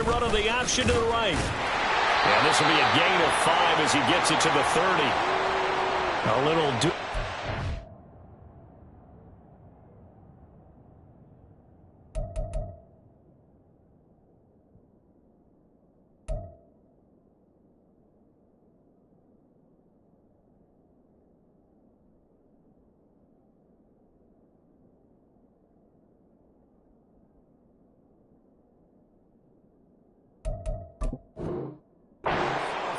running the option to the right. And this will be a gain of 5 as he gets it to the 30. A little...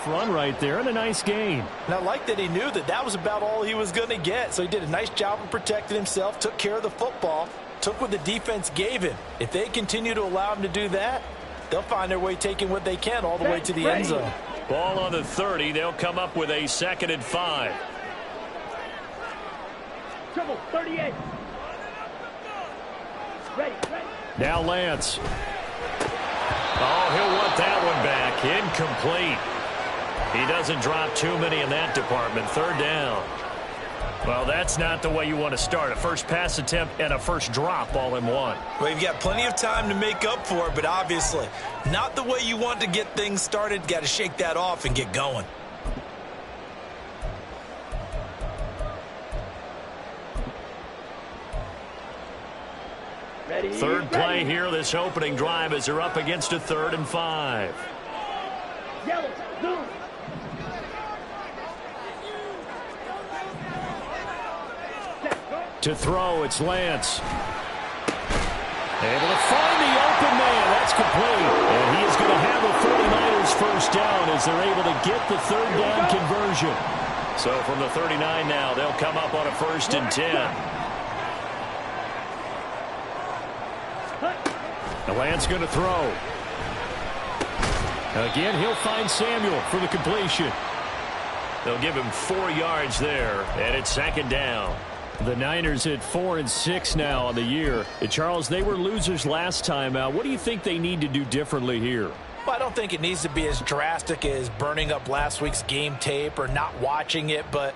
run right there and a nice gain. And I like that he knew that that was about all he was going to get. So he did a nice job of protecting himself, took care of the football, took what the defense gave him. If they continue to allow him to do that, they'll find their way taking what they can all the way to the end zone. Ball on the 30. They'll come up with a 2nd and 5. Trouble, 38. Ready. Now Lance. Oh, he'll want that one back. Incomplete. He doesn't drop too many in that department. 3rd down. Well, that's not the way you want to start. A first pass attempt and a first drop all in one. Well, you've got plenty of time to make up for it, but obviously not the way you want to get things started. Got to shake that off and get going. Ready. Third play here, this opening drive, as they're up against a 3rd and 5. Yellow, blue. To throw, it's Lance. Able to find the open man. That's complete. And he is going to have a 49ers first down as they're able to get the 3rd down conversion. So from the 39 now, they'll come up on a 1st and 10. The Lance going to throw. Again, he'll find Samuel for the completion. They'll give him 4 yards there, and it's 2nd down. The Niners at 4-6 now on the year. And Charles, they were losers last time out. What do you think they need to do differently here? Well, I don't think it needs to be as drastic as burning up last week's game tape or not watching it, but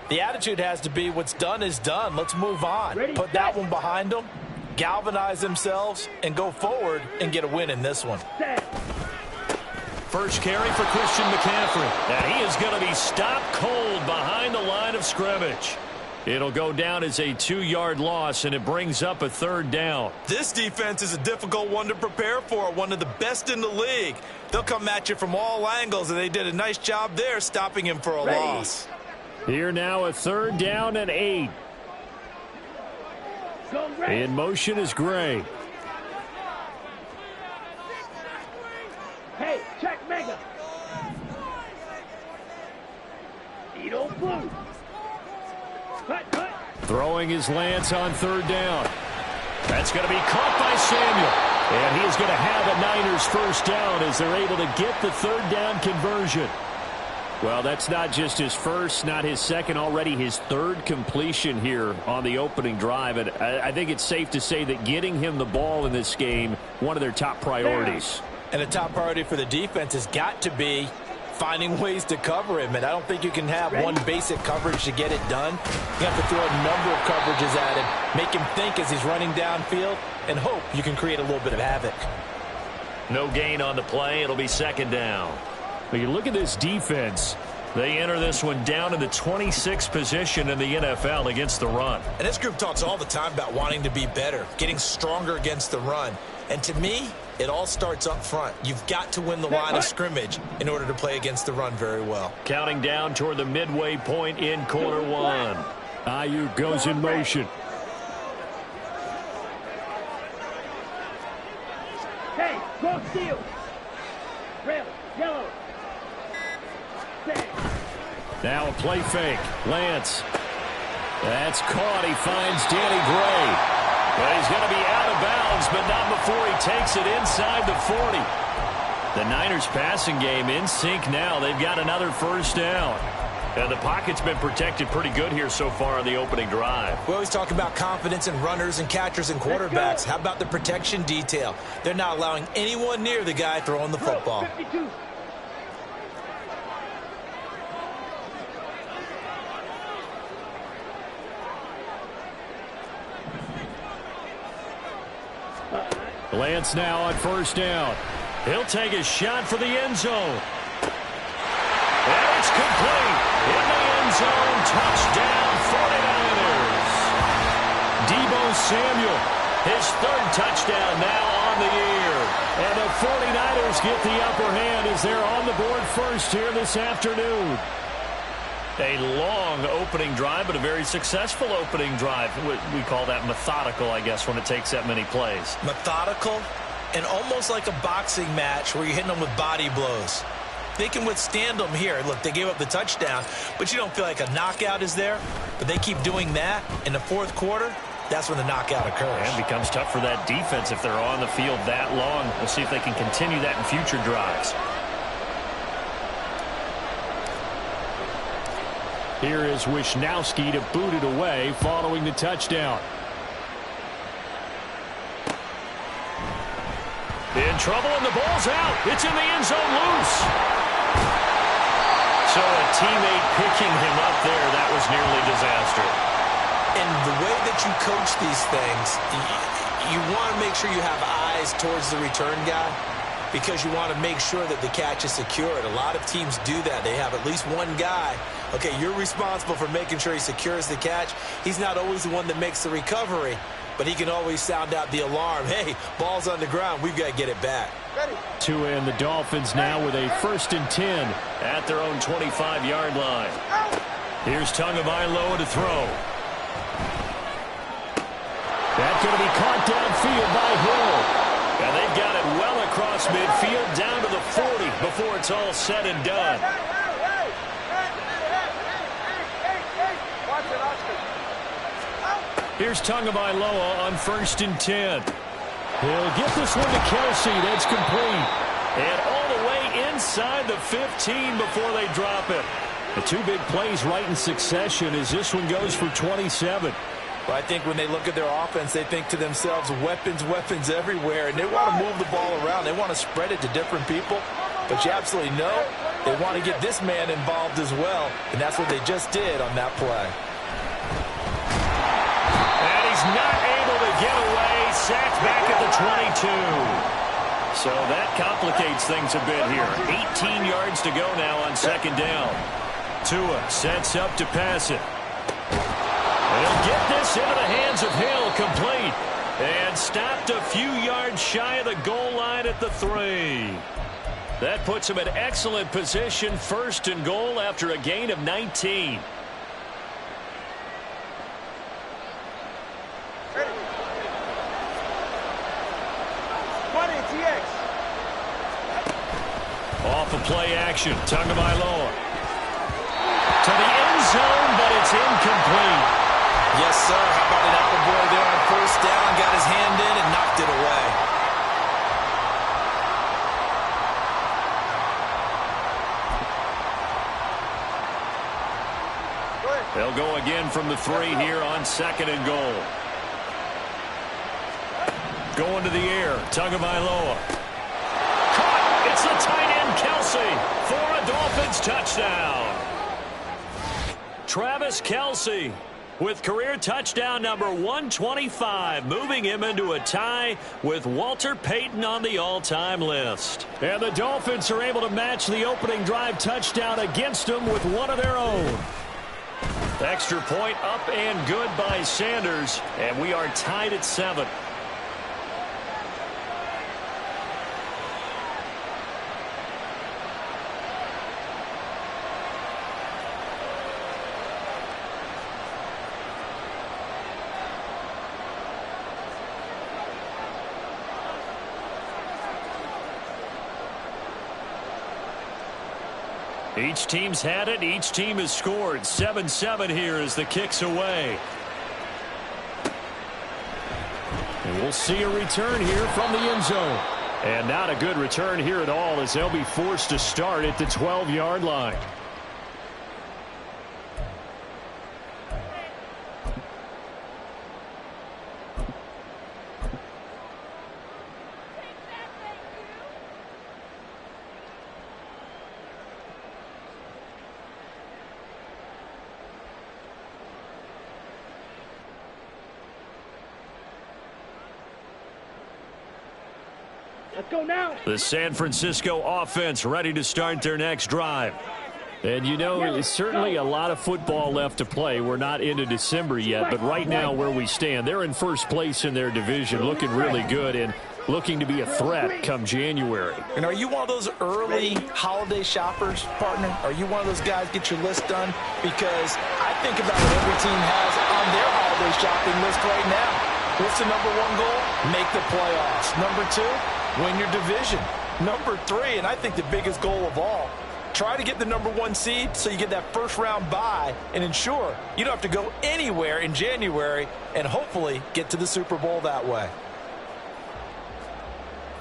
the attitude has to be what's done is done. Let's move on. Put that one behind them, galvanize themselves, and go forward and get a win in this one. First carry for Christian McCaffrey. And he is going to be stopped cold behind the line of scrimmage. It'll go down as a 2-yard loss, and it brings up a 3rd down. This defense is a difficult one to prepare for, one of the best in the league. They'll come at you from all angles, and they did a nice job there stopping him for a loss. Here now, a 3rd down and 8. In motion is Gray. Hey, check Mega. Edo blue. Cut. Throwing his Lance on 3rd down. That's going to be caught by Samuel. And he is going to have a Niners first down as they're able to get the 3rd down conversion. Well, that's not just his first, not his second, already his 3rd completion here on the opening drive. And I think it's safe to say that getting him the ball in this game, one of their top priorities. And a top priority for the defense has got to be finding ways to cover him. And I don't think you can have one basic coverage to get it done. You have to throw a number of coverages at him, make him think as he's running downfield, and hope you can create a little bit of havoc. No gain on the play. It'll be 2nd down. But you look at this defense. They enter this one down in the 26th position in the NFL against the run. And this group talks all the time about wanting to be better, getting stronger against the run. And to me, it all starts up front. You've got to win the line of scrimmage in order to play against the run very well. Counting down toward the midway point in quarter 1. Ayuk goes in motion. Hey, go steal. Red, yellow. Now a play fake. Lance. That's caught. He finds Danny Gray. But he's going to be out of bounds, but not before he takes it inside the 40. The Niners passing game in sync now. They've got another first down. And the pocket's been protected pretty good here so far on the opening drive. We always talk about confidence in runners and catchers and quarterbacks. How about the protection detail? They're not allowing anyone near the guy throwing the football. 52. Lance now on first down. He'll take a shot for the end zone. And it's complete. In the end zone, touchdown 49ers. Tbml Samuel, his third touchdown now on the year. And the 49ers get the upper hand as they're on the board first here this afternoon. A long opening drive, but a very successful opening drive. We call that methodical, I guess, when it takes that many plays. Methodical and almost like a boxing match where you're hitting them with body blows. They can withstand them here. Look, they gave up the touchdown, but you don't feel like a knockout is there. But they keep doing that in the fourth quarter. That's when the knockout occurs. And it becomes tough for that defense if they're on the field that long. We'll see if they can continue that in future drives. Here is Wisnowski to boot it away following the touchdown. In trouble, and the ball's out. It's in the end zone loose. So a teammate picking him up there, that was nearly disaster. And the way that you coach these things, you want to make sure you have eyes towards the return guy because you want to make sure that the catch is secured. A lot of teams do that. They have at least one guy. Okay, you're responsible for making sure he secures the catch. He's not always the one that makes the recovery, but he can always sound out the alarm. Hey, ball's on the ground. We've got to get it back. Tua and the Dolphins now with a 1st and 10 at their own 25-yard line. Here's Tbml to throw. That's going to be caught downfield by Hill. And they've got it well across midfield down to the 40 before it's all said and done. Here's Tbml on 1st and 10. He'll get this one to Kelsey. That's complete. And all the way inside the 15 before they drop it. The two big plays right in succession as this one goes for 27. Well, I think when they look at their offense, they think to themselves, weapons, weapons everywhere, and they want to move the ball around. They want to spread it to different people, but you absolutely know they want to get this man involved as well, and that's what they just did on that play. And he's not able to get away. Sacked back at the 22. So that complicates things a bit here. 18 yards to go now on 2nd down. Tua sets up to pass it. He'll get this into the hands of Hill, complete. And stopped a few yards shy of the goal line at the 3. That puts him in excellent position, 1st and goal after a gain of 19. Off of play action, Tbml to the end zone, but it's incomplete. Yes, sir. How about an out-of-boy there on 1st down? Got his hand in and knocked it away. They'll go again from the 3 here on 2nd and goal. Going to the air, Tbml. Caught! It's the tight end, Kelsey, for a Dolphins touchdown. Travis Kelsey with career touchdown number 125, moving him into a tie with Walter Payton on the all-time list. And the Dolphins are able to match the opening drive touchdown against them with one of their own. Extra point up and good by Sanders, and we are tied at 7. Each team's had it. Each team has scored. 7-7 here as the kick's away. And we'll see a return here from the end zone. And not a good return here at all as they'll be forced to start at the 12-yard line. Let's go now. The San Francisco offense ready to start their next drive. And you know, it's certainly a lot of football left to play. We're not into December yet, but right now where we stand, they're in first place in their division, looking really good and looking to be a threat come January. And are you one of those early holiday shoppers, partner? Are you one of those guys get your list done? Because I think about what every team has on their holiday shopping list right now. What's the number one goal? Make the playoffs. Number two, win your division. Number three, and I think the biggest goal of all, try to get the number one seed so you get that first round bye and ensure you don't have to go anywhere in January and hopefully get to the Super Bowl that way.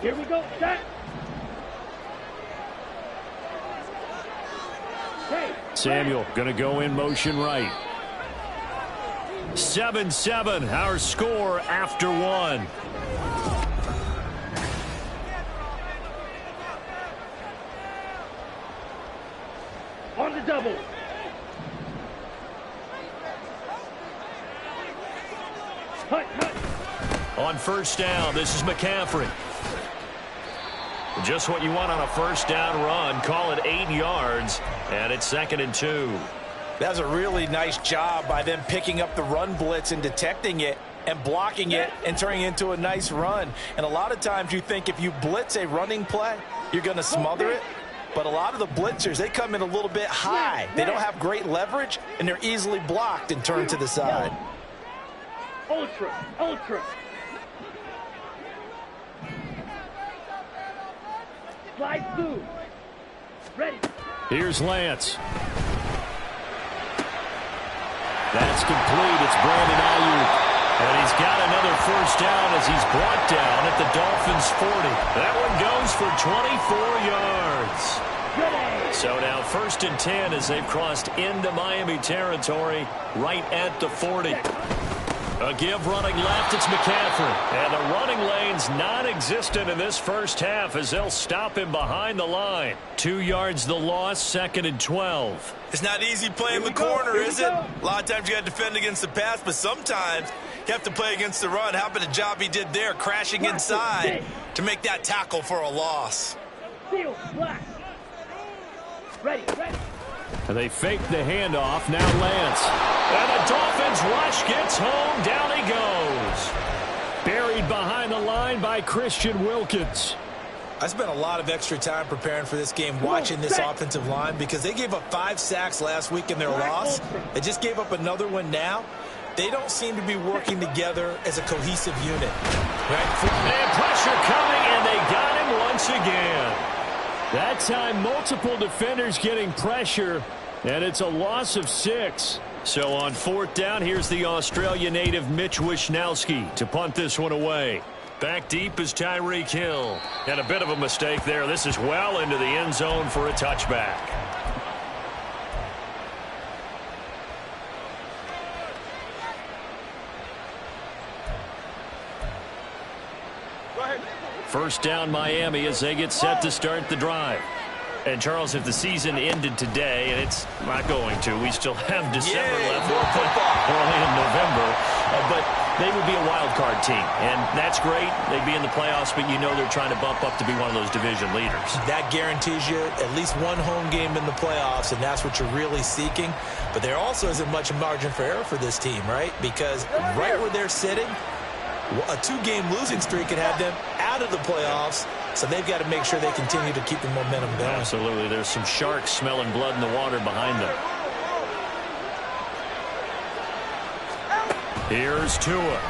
Here we go. Set. Hey, Samuel going to go in motion right. 7-7, our score after one. on the double. Hut, hut. On first down, this is McCaffrey. Just what you want on a first down run. Call it 8 yards, and it's 2nd and 2. That's a really nice job by them picking up the run blitz and detecting it and blocking it and turning it into a nice run. And a lot of times you think if you blitz a running play, you're going to smother it. But a lot of the blitzers, they come in a little bit high. They don't have great leverage, and they're easily blocked and turned to the side. Ultra, ultra. Slide through. Ready. Here's Lance. That's complete. It's Brandon Ayuk. And he's got another first down as he's brought down at the Dolphins' 40. That one goes for 24 yards. So now 1st and 10 as they've crossed into Miami territory right at the 40. A give running left, it's McCaffrey. And the running lane's non-existent in this first half as they'll stop him behind the line. 2 yards the loss, 2nd and 12. It's not easy playing the corner, is it? A lot of times you got to defend against the pass, but sometimes you have to play against the run. How about the job he did there, crashing inside to make that tackle for a loss? Seal, black. Ready, ready. And they fake the handoff. Now Lance. And the Dolphins rush gets home. Down he goes. Buried behind the line by Christian Wilkins. I spent a lot of extra time preparing for this game watching this offensive line because they gave up 5 sacks last week in their loss. They just gave up another one now. They don't seem to be working together as a cohesive unit. Right? And pressure coming, and they got him once again. That time, multiple defenders getting pressure, and it's a loss of 6. So on 4th down, here's the Australia native Mitch Wishnowsky to punt this one away. Back deep is Tyreek Hill. And a bit of a mistake there. This is well into the end zone for a touchback. First down Miami as they get set to start the drive. And Charles, if the season ended today, and it's not going to, we still have December left. We're only in November. But they would be a wild card team. And that's great. They'd be in the playoffs, but you know they're trying to bump up to be one of those division leaders. That guarantees you at least one home game in the playoffs, and that's what you're really seeking. But there also isn't much margin for error for this team, right? Because right where they're sitting, a 2-game losing streak could have them out of the playoffs, so they've got to make sure they continue to keep the momentum going. Absolutely. There's some sharks smelling blood in the water behind them. Here's Tua.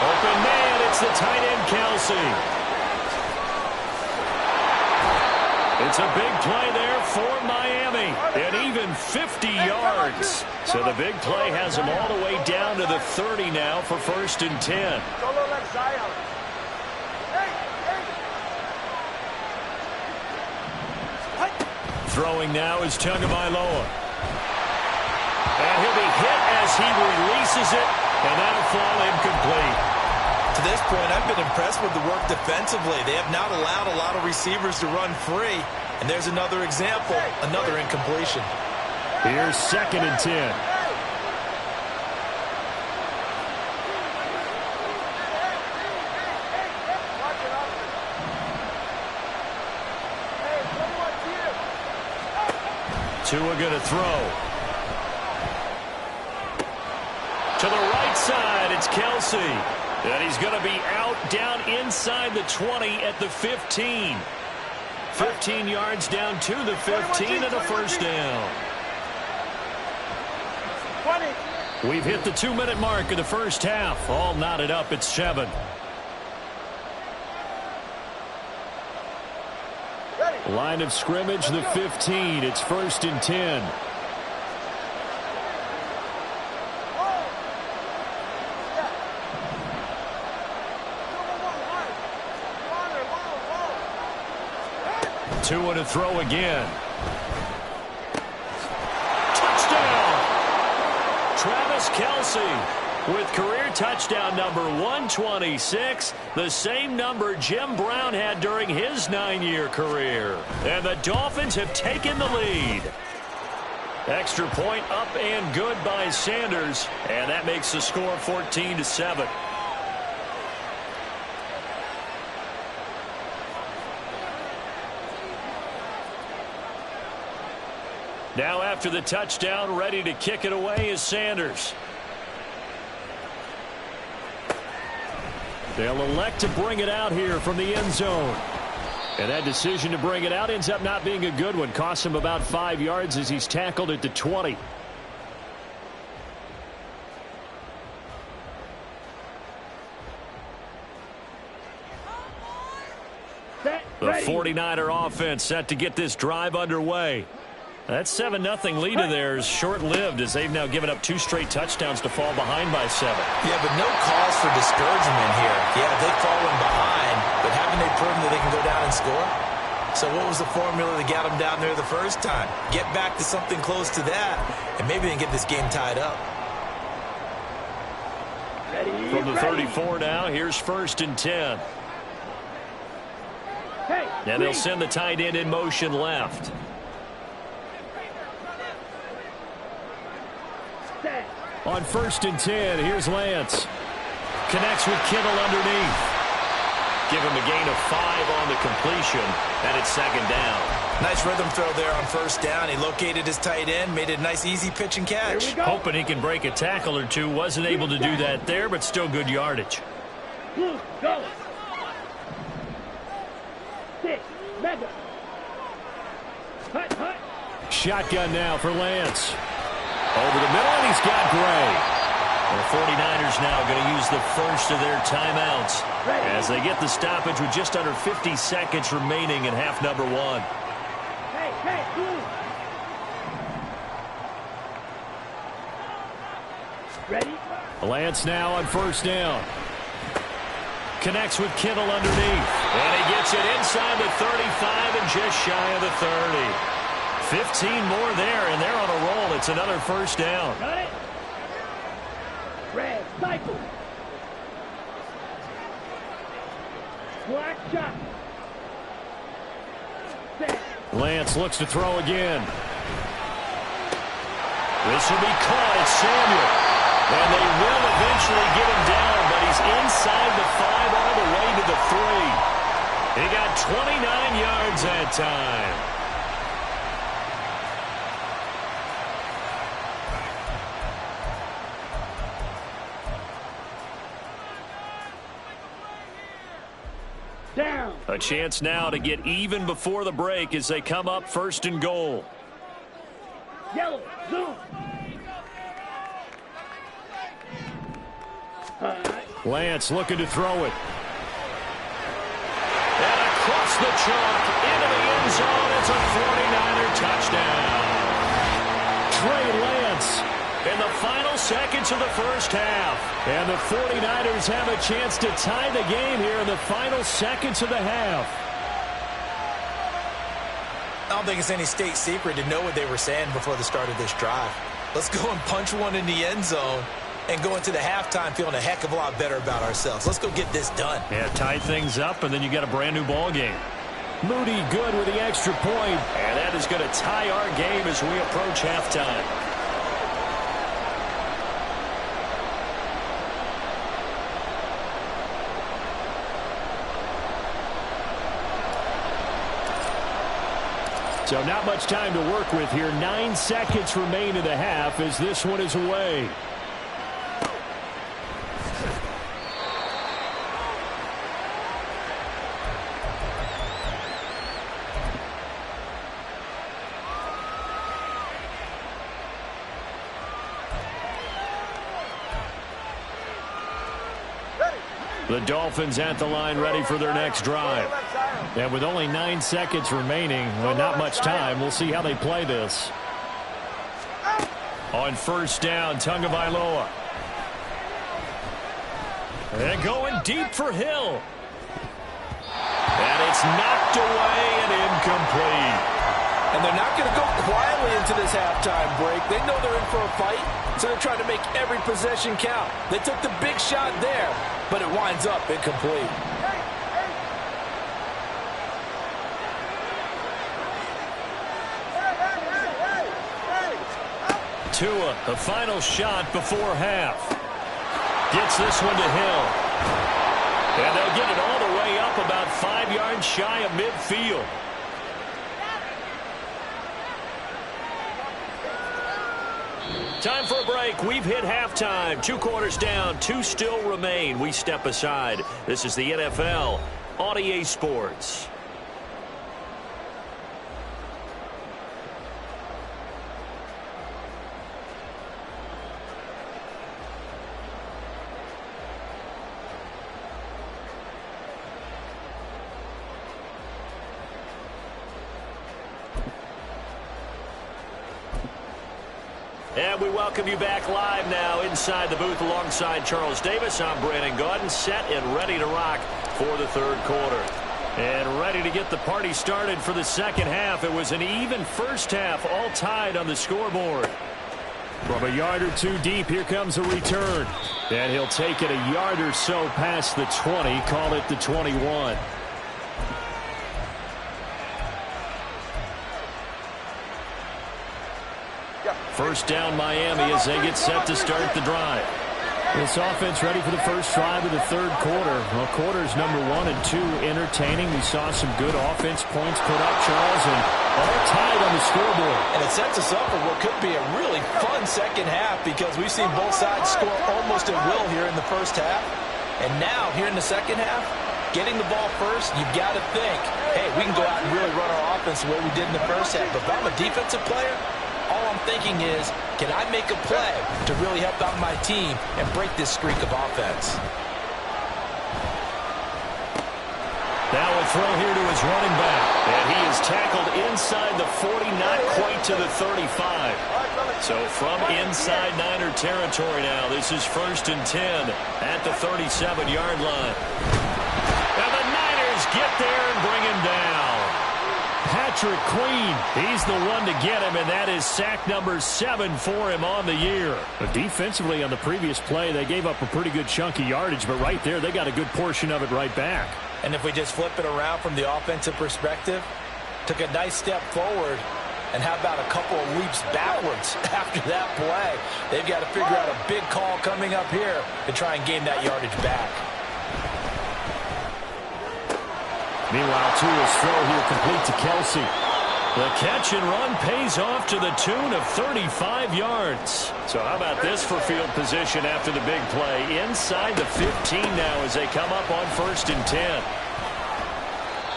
Open man, it's the tight end Kelsey. It's a big play there for Miami, and even 50 yards. So the big play has them all the way down to the 30 now for 1st and 10. Throwing now is Tagovailoa. And he'll be hit as he releases it, and that'll fall incomplete. To this point, I've been impressed with the work defensively. They have not allowed a lot of receivers to run free. And there's another example, another incompletion. Here's 2nd and 10. Tua going to throw. To the right side, it's Kelsey. And he's going to be out down inside the 20 at the 15. 15 yards down to the 15 and a first down. We've hit the 2-minute mark of the first half. All knotted up at 7. Line of scrimmage, the 15. It's 1st and 10. Tua to throw again. Touchdown! Travis Kelce with career touchdown number 126, the same number Jim Brown had during his 9-year career. And the Dolphins have taken the lead. Extra point up and good by Sanders, and that makes the score 14-7. Now after the touchdown, ready to kick it away is Sanders. They'll elect to bring it out here from the end zone. And that decision to bring it out ends up not being a good one. Costs him about 5 yards as he's tackled at the 20. The 49er offense set to get this drive underway. That 7-0 lead of theirs short-lived as they've now given up 2 straight touchdowns to fall behind by 7. Yeah, but no cause for discouragement here. Yeah, they've fallen behind, but haven't they proven that they can go down and score? So what was the formula that got them down there the first time? Get back to something close to that, and maybe they can get this game tied up. From the 34 now, here's 1st and 10. And they'll send the tight end in motion left. On 1st and 10, here's Lance. Connects with Kittle underneath. Give him a gain of 5 on the completion, and it's 2nd down. Nice rhythm throw there on 1st down. He located his tight end, made it a nice easy pitch and catch. Hoping he can break a tackle or two. Wasn't able to do that there, but still good yardage. Go. 6, mega. Hut. Shotgun now for Lance. Over the middle, and he's got Gray. The 49ers now going to use the first of their timeouts as they get the stoppage with just under 50 seconds remaining in half number 1. Ready? Lance now on 1st down. Connects with Kittle underneath. And he gets it inside the 35 and just shy of the 30. 15 more there, and they're on a roll. It's another 1st down. Got it. Red cycle. Black shot. Set. Lance looks to throw again. This will be caught. It's Samuel. And they will eventually get him down, but he's inside the 5 all the way to the 3. He got 29 yards that time. Down. A chance now to get even before the break as they come up 1st and goal. Yellow. Zoom. Lance looking to throw it. And across the chalk into the end zone. It's a 49er touchdown. Trey Lance in the final seconds of the first half. And the 49ers have a chance to tie the game here in the final seconds of the half. I don't think it's any state secret to know what they were saying before the start of this drive. Let's go and punch one in the end zone and go into the halftime feeling a heck of a lot better about ourselves. Let's go get this done. Yeah, tie things up, and then you got a brand new ball game. Moody good with the extra point, and that is going to tie our game as we approach halftime. So not much time to work with here. 9 seconds remain in the half as this one is away. The Dolphins at the line ready for their next drive. And with only 9 seconds remaining, with not much time, we'll see how they play this. On first down, Tbml. And going deep for Hill. And it's knocked away and incomplete. And they're not going to go quietly into this halftime break. They know they're in for a fight, so they're trying to make every possession count. They took the big shot there, but it winds up incomplete. Tua, the final shot before half. Gets this one to Hill. And they'll get it all the way up about 5 yards shy of midfield. Time for a break. We've hit halftime. 2 quarters down. 2 still remain. We step aside. This is the NFL on EA Sports. And we welcome you back live now inside the booth alongside Charles Davis. I'm Brandon Gaudin, set and ready to rock for the third quarter. And ready to get the party started for the second half. It was an even first half, all tied on the scoreboard. From a yard or two deep, here comes a return. And he'll take it a yard or so past the 20, call it the 21. First down Miami as they get set to start the drive. This offense ready for the first drive of the third quarter. Well, quarters number 1 and 2 entertaining. We saw some good offense points put up, Charles, and all tied on the scoreboard. And it sets us up for what could be a really fun second half because we've seen both sides score almost at will here in the first half. And now, here in the second half, getting the ball first, you've got to think, hey, we can go out and really run our offense the way we did in the first half. But if I'm a defensive player, all I'm thinking is, can I make a play to really help out my team and break this streak of offense? Now a throw here to his running back. And he is tackled inside the 40, not quite to the 35. So from inside Niner territory now, this is 1st and 10 at the 37-yard line. And the Niners get there and bring him down. Patrick Queen, he's the one to get him, and that is sack number 7 for him on the year. But defensively on the previous play, they gave up a pretty good chunk of yardage, but right there, they got a good portion of it right back. And if we just flip it around from the offensive perspective, took a nice step forward, and how about a couple of leaps backwards after that play? They've got to figure out a big call coming up here to try and gain that yardage back. Meanwhile, Tua's throw here complete to Kelsey. The catch and run pays off to the tune of 35 yards. So how about this for field position after the big play? Inside the 15 now as they come up on 1st and 10.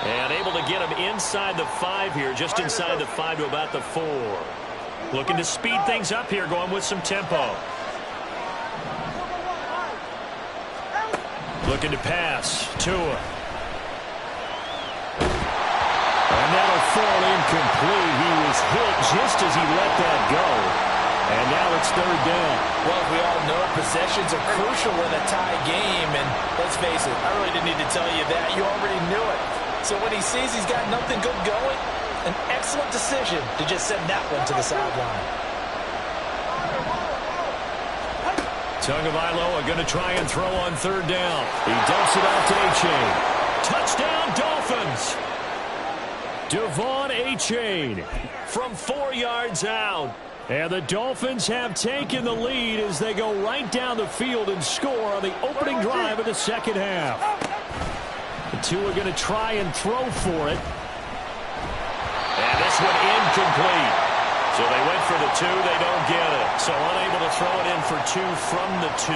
And able to get him inside the 5 here, just inside the 5 to about the 4. Looking to speed things up here, going with some tempo. Looking to pass. Tua. And that'll fall incomplete. He was hit just as he let that go. And now it's 3rd down. Well, as we all know, possessions are crucial in a tie game. And let's face it, I really didn't need to tell you that. You already knew it. So when he sees he's got nothing good going, an excellent decision to just send that one to the sideline. Tbml going to try and throw on 3rd down. He dumps it off to A-Chain. Touchdown, Dolphins! Devon A-Chain from 4 yards out. And the Dolphins have taken the lead as they go right down the field and score on the opening drive of the second half. The two are going to try and throw for it. And this one incomplete. So they went for the 2. They don't get it. So unable to throw it in for 2 from the 2.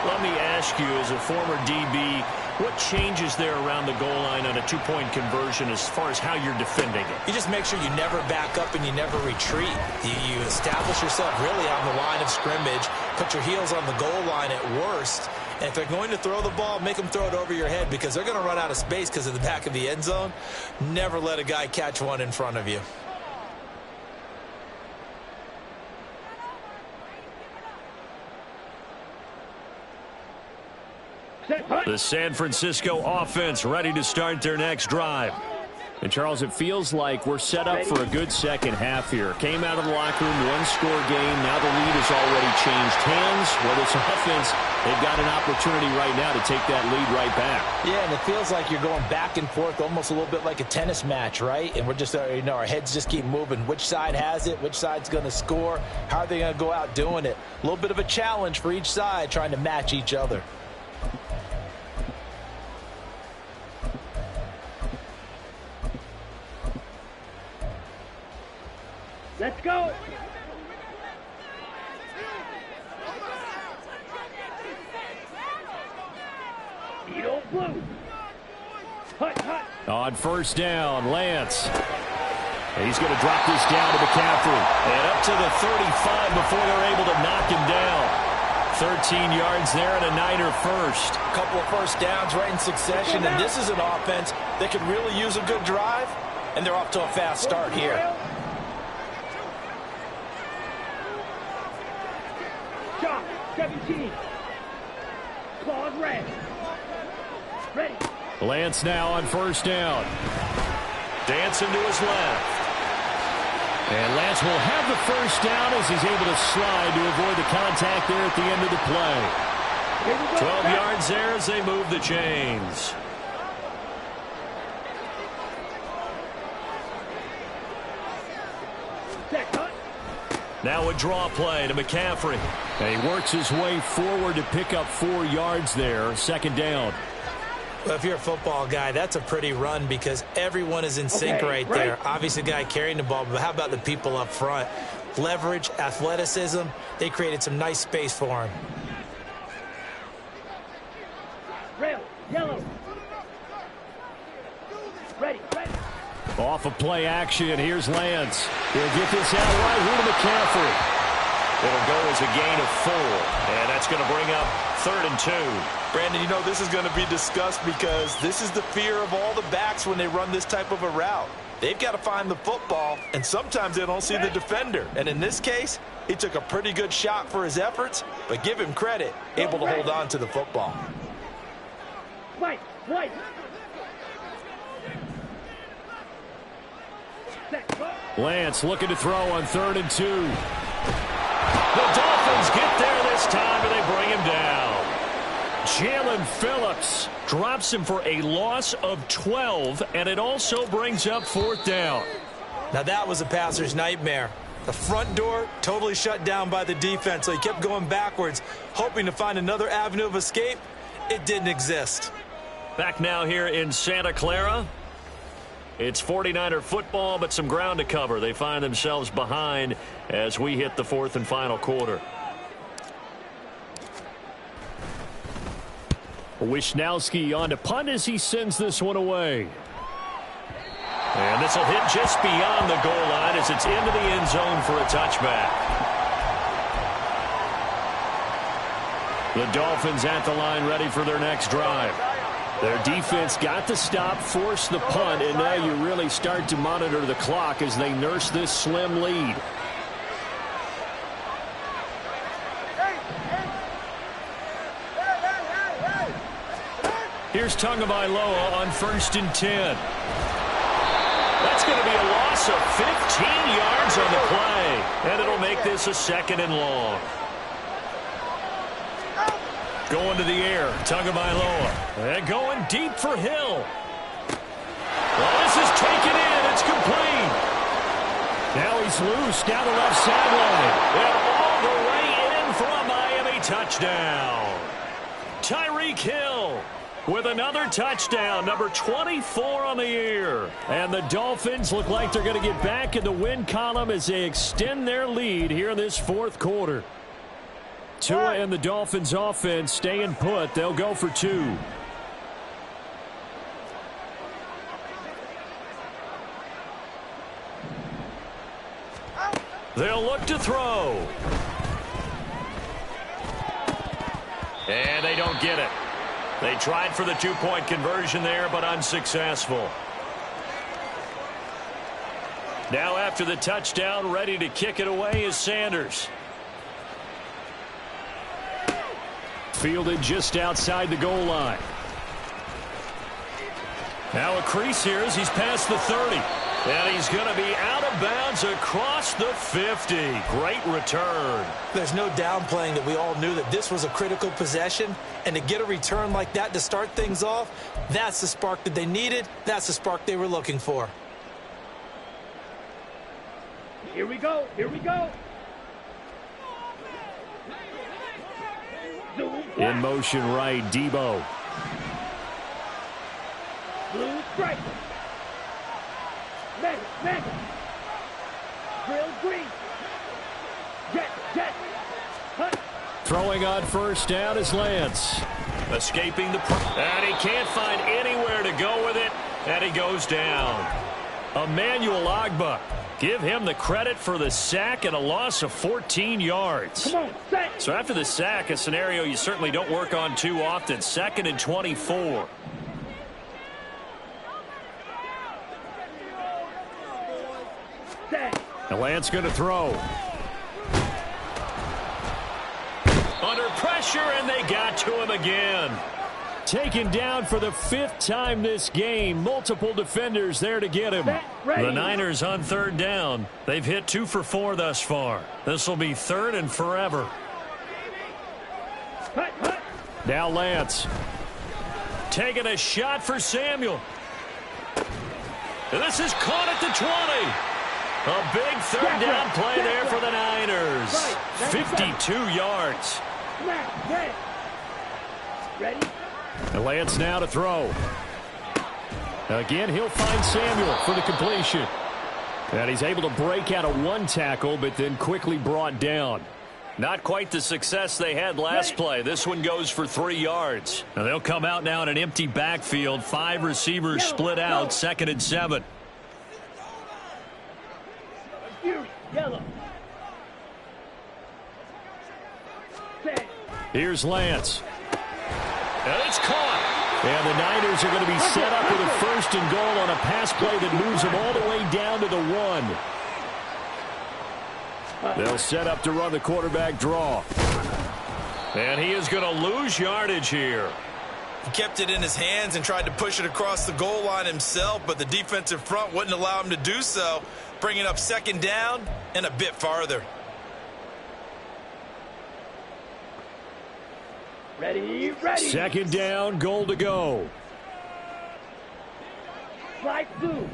Let me ask you, as a former DB, what changes there around the goal line on a 2-point conversion as far as how you're defending it? You just make sure you never back up and you never retreat. You establish yourself really on the line of scrimmage, put your heels on the goal line at worst. And if they're going to throw the ball, make them throw it over your head because they're going to run out of space because of the back of the end zone. Never let a guy catch one in front of you. The San Francisco offense ready to start their next drive. And, Charles, it feels like we're set up for a good second half here. Came out of the locker room, one-score game. Now the lead has already changed hands. Well, this offense, they've got an opportunity right now to take that lead right back. Yeah, and it feels like you're going back and forth almost a little bit like a tennis match, right? And we're just, our heads just keep moving. Which side has it? Which side's going to score? How are they going to go out doing it? A little bit of a challenge for each side trying to match each other. Let's go. You don't blue. Hut, hut. On first down, Lance. He's going to drop this down to McCaffrey. And up to the 35 before they're able to knock him down. 13 yards there and a Niner first. A couple of first downs right in succession, and this is an offense that could really use a good drive, and they're off to a fast start here. Shot, 17. Claws red. Ready. Lance now on first down. Dancing to his left. And Lance will have the first down as he's able to slide to avoid the contact there at the end of the play. 12 yards there as they move the chains. Now a draw play to McCaffrey. And he works his way forward to pick up 4 yards there. Second down. Well, if you're a football guy, that's a pretty run because everyone is in sync right there. Obviously, the guy carrying the ball, but how about the people up front? Leverage, athleticism, they created some nice space for him. Rail, yellow. Ready, ready. Off of play action, here's Lance. He'll get this out right here to McCaffrey. It'll go as a gain of 4, and that's going to bring up 3rd and 2. Brandon, you know, this is going to be discussed because this is the fear of all the backs when they run this type of a route. They've got to find the football, and sometimes they don't see the defender. And in this case, he took a pretty good shot for his efforts, but give him credit, able to hold on to the football. White, white. Lance looking to throw on 3rd and 2. The Dolphins get there this time, and they bring him down. Jalen Phillips drops him for a loss of 12, and it also brings up 4th down. Now that was a passer's nightmare. The front door totally shut down by the defense, so he kept going backwards, hoping to find another avenue of escape. It didn't exist. Back now here in Santa Clara. It's 49er football, but some ground to cover. They find themselves behind as we hit the 4th and final quarter. Wisnowski on to punt as he sends this one away. And this will hit just beyond the goal line as it's into the end zone for a touchback. The Dolphins at the line ready for their next drive. Their defense got the stop, forced the punt, and now you really start to monitor the clock as they nurse this slim lead. Here's Tagovailoa on 1st and 10. That's going to be a loss of 15 yards on the play, and it'll make this a 2nd and long. Going to the air, Tagovailoa. And going deep for Hill. Well, this is taken in. It's complete. Now he's loose down the left sideline. And all the way in for a Miami touchdown. Tyreek Hill with another touchdown, number 24 on the year. And the Dolphins look like they're going to get back in the win column as they extend their lead here in this fourth quarter. Tua and the Dolphins offense staying put. They'll go for 2. They'll look to throw. And they don't get it. They tried for the 2-point conversion there, but unsuccessful. Now after the touchdown, ready to kick it away is Sanders. Fielded just outside the goal line. Now a crease here as he's past the 30. And he's going to be out of bounds across the 50. Great return. There's no downplaying that we all knew that this was a critical possession. And to get a return like that to start things off, that's the spark that they needed. That's the spark they were looking for. Here we go. Here we go. In motion right, Debo. Blue striker. Mega. Drill green. Jet. Hunt. Throwing on first down is Lance. Escaping the... And he can't find anywhere to go with it. And he goes down. Emmanuel Ogbah. Give him the credit for the sack and a loss of 14 yards. Come on, sack. So after the sack, a scenario you certainly don't work on too often. 2nd and 24. And Lance going to throw. Under pressure, and they got to him again. Taken down for the 5th time this game. Multiple defenders there to get him. The Niners on 3rd down. They've hit 2 for 4 thus far. This will be 3rd and forever. Now Lance. Taking a shot for Samuel. And this is caught at the 20. A big 3rd down play there for the Niners. 52 yards. Ready? And Lance now to throw. Again, he'll find Samuel for the completion. And he's able to break out of 1 tackle, but then quickly brought down. Not quite the success they had last play. This one goes for 3 yards. And they'll come out now in an empty backfield. 5 receivers split out, 2nd and 7. Yellow. Here's Lance. And it's caught. And the Niners are going to be set up with a 1st and goal on a pass play that moves them all the way down to the 1. They'll set up to run the quarterback draw. And he is going to lose yardage here. He kept it in his hands and tried to push it across the goal line himself, but the defensive front wouldn't allow him to do so, bringing up 2nd down and a bit farther. Ready. 2nd down, goal to go. Slide blue.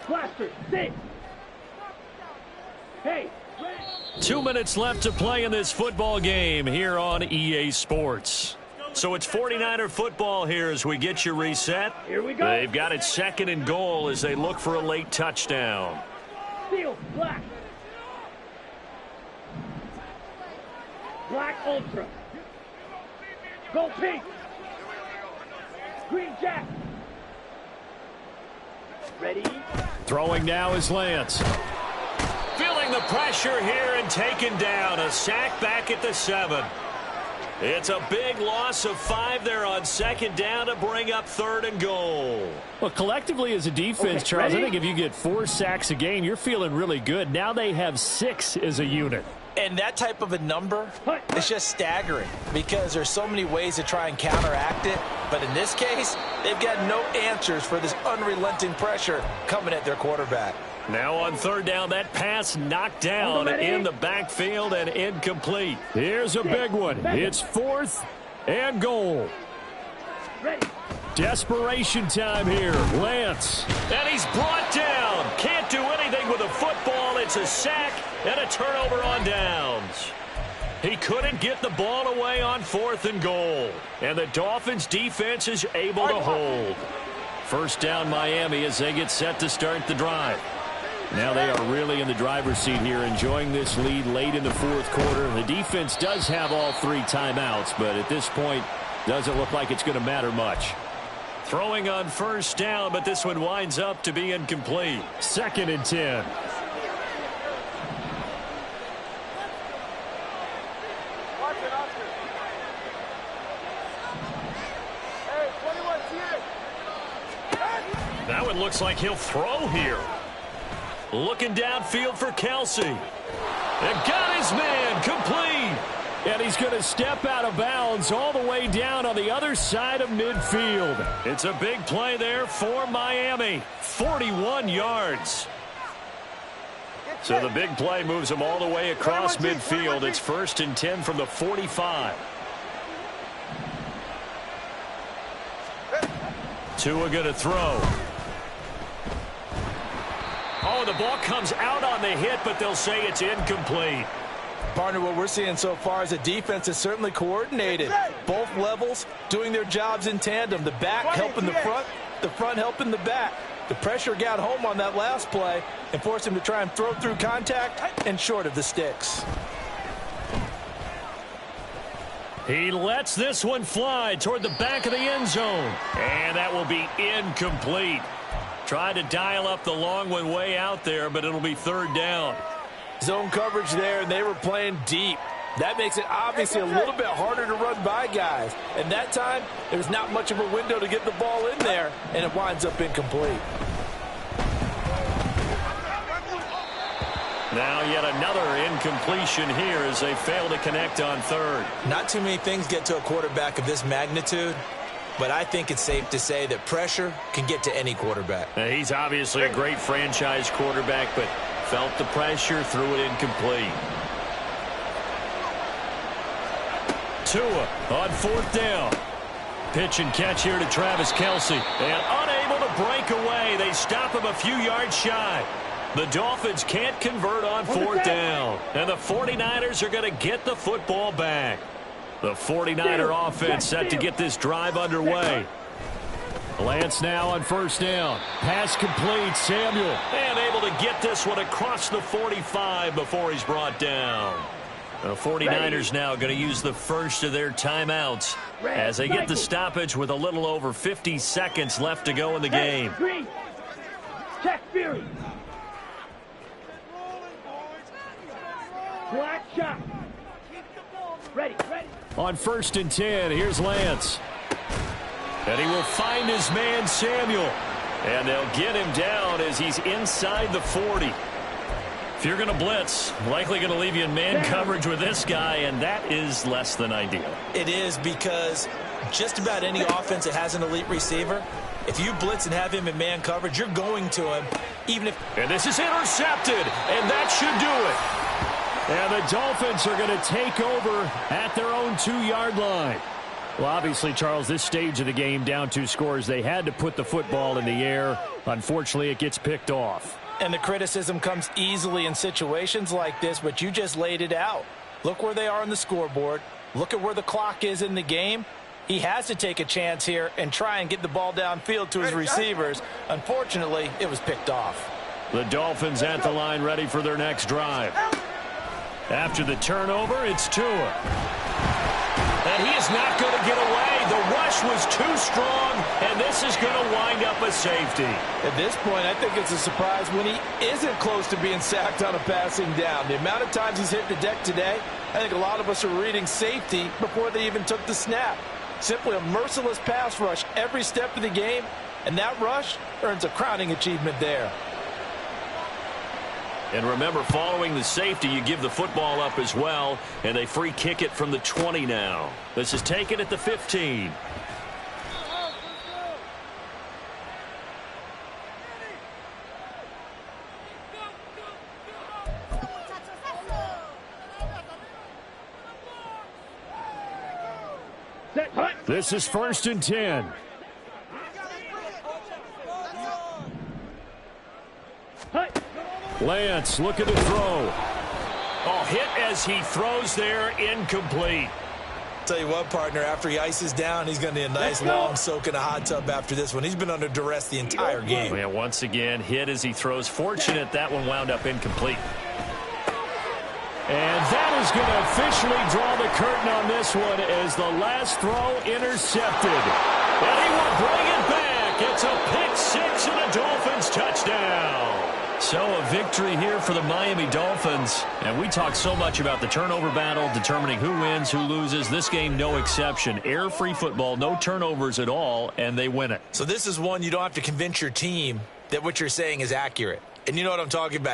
Blaster, 6. Hey. 2 minutes left to play in this football game here on EA Sports. So it's 49er football here as we get you reset. Here we go. They've got it 2nd and goal as they look for a late touchdown. Steel, black. Black Ultra. Go pink. Green Jack. Ready. Throwing now is Lance. Feeling the pressure here and taken down. A sack back at the 7. It's a big loss of 5 there on 2nd down to bring up 3rd and goal. Well, collectively as a defense, Charles, I think if you get 4 sacks a game, you're feeling really good. Now they have 6 as a unit. And that type of a number is just staggering because there's so many ways to try and counteract it. But in this case, they've got no answers for this unrelenting pressure coming at their quarterback. Now on 3rd down, that pass knocked down in the backfield and incomplete. Here's a big one. It's 4th and goal. Ready. Desperation time here. Lance. And he's brought down. Can't do anything with a football. It's a sack and a turnover on downs. He couldn't get the ball away on 4th and goal. And the Dolphins defense is able to hold. First down Miami as they get set to start the drive. Now they are really in the driver's seat here, enjoying this lead late in the 4th quarter. The defense does have all 3 timeouts, but at this point, doesn't look like it's going to matter much. Throwing on first down, but this one winds up to be incomplete. 2nd and 10. That one looks like he'll throw here. Looking downfield for Kelsey. And got his man complete. And he's going to step out of bounds all the way down on the other side of midfield. It's a big play there for Miami. 41 yards. So the big play moves them all the way across midfield. It's 1st and 10 from the 45. Tua going to throw. Oh, the ball comes out on the hit, but they'll say it's incomplete. Partner, what we're seeing so far is the defense is certainly coordinated. Both levels doing their jobs in tandem. The back helping the front helping the back. The pressure got home on that last play and forced him to try and throw through contact and short of the sticks. He lets this one fly toward the back of the end zone. And that will be incomplete. Tried to dial up the long one way out there, but it'll be 3rd down. Zone coverage there, and they were playing deep. That makes it obviously a little bit harder to run by guys. And that time, there's not much of a window to get the ball in there, and it winds up incomplete. Now yet another incompletion here as they fail to connect on 3rd. Not too many things get to a quarterback of this magnitude, but I think it's safe to say that pressure can get to any quarterback. He's obviously a great franchise quarterback, but felt the pressure, threw it incomplete. Tua on 4th down. Pitch and catch here to Travis Kelsey. And unable to break away. They stop him a few yards shy. The Dolphins can't convert on 4th down. And the 49ers are going to get the football back. The 49er offense set to get this drive underway. Lance now on 1st down. Pass complete. Samuel. And able to get this one across the 45 before he's brought down. The 49ers now going to use the first of their timeouts as they get the stoppage with a little over 50 seconds left to go in the game. Check Fury. Black shot. Ready. On 1st and 10, here's Lance. And he will find his man, Samuel. And they'll get him down as he's inside the 40. If you're going to blitz, likely going to leave you in man coverage with this guy, and that is less than ideal. It is, because just about any offense that has an elite receiver, if you blitz and have him in man coverage, you're going to him, even if... And this is intercepted, and that should do it. And the Dolphins are going to take over at their own 2-yard line. Well, obviously, Charles, this stage of the game, down 2 scores, they had to put the football in the air. Unfortunately, it gets picked off. And the criticism comes easily in situations like this, but you just laid it out. Look where they are on the scoreboard. Look at where the clock is in the game. He has to take a chance here and try and get the ball downfield to his receivers. Unfortunately, it was picked off. The Dolphins at the line, ready for their next drive. After the turnover, it's Tua. And he is not going to get away. The rush was too strong, and this is going to wind up a safety. At this point, I think it's a surprise when he isn't close to being sacked on a passing down. The amount of times he's hit the deck today, I think a lot of us are reading safety before they even took the snap. Simply a merciless pass rush every step of the game, and that rush earns a crowning achievement there. And remember, following the safety, you give the football up as well, and they free kick it from the 20 now. This is taken at the 15. This is 1st and 10. Lance looking to throw. Oh, hit as he throws there, incomplete. Tell you what, partner, after he ices down, he's going to need a nice long soak in a hot tub after this one. He's been under duress the entire game. Yeah, once again, hit as he throws. Fortunate that one wound up incomplete. And that is going to officially draw the curtain on this one as the last throw intercepted. And he will bring it back. It's a pick six and a Dolphins touchdown. So a victory here for the Miami Dolphins. And we talk so much about the turnover battle, determining who wins, who loses. This game, no exception. Air-free football, no turnovers at all, and they win it. So this is one you don't have to convince your team that what you're saying is accurate. And you know what I'm talking about.